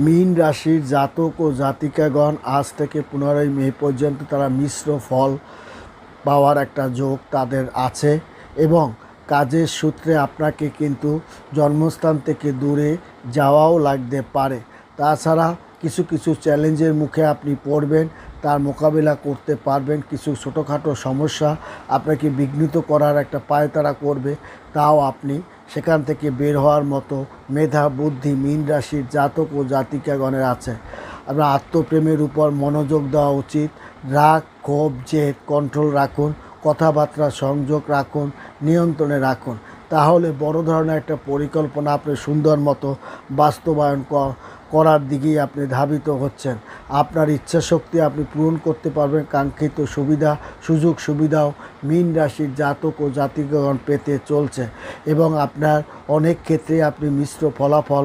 মীন রাশির জাতক ও জাতিকাগণ আজ থেকে 15 মে পর্যন্ত তারা মিশ্র ফল পাওয়ার একটা যোগ তাদের আছে এবং কাজের সূত্রে আপনাকে কিন্তু জন্মস্থান থেকে দূরে যাওয়াও লাগতে পারে। তাছাড়া কিছু কিছু চ্যালেঞ্জের মুখে আপনি পড়বেন, তার মোকাবিলা করতে পারবেন। কিছু ছোটোখাটো সমস্যা আপনাকে বিঘ্নিত করার একটা পায়তারা করবে, তাও আপনি সেখান থেকে বের হওয়ার মতো মেধা বুদ্ধি মীন রাশির জাতক ও জাতিকাগণের আছে। আপনার আত্মপ্রেমের উপর মনোযোগ দেওয়া উচিত। রাগ ক্ষোভ জেদ কন্ট্রোল রাখুন, কথাবার্তা সংযোগ রাখুন, নিয়ন্ত্রণে রাখুন, তাহলে বড় ধরনের একটা পরিকল্পনা আপনি সুন্দর মতো বাস্তবায়ন করার দিকেই আপনি ধাবিত হচ্ছেন। আপনার ইচ্ছাশক্তি আপনি পূরণ করতে পারবেন। কাঙ্ক্ষিত সুযোগ সুবিধাও মীন রাশির জাতক ও জাতিকাগণ পেতে চলছে এবং আপনার অনেক ক্ষেত্রে আপনি মিশ্র ফলাফল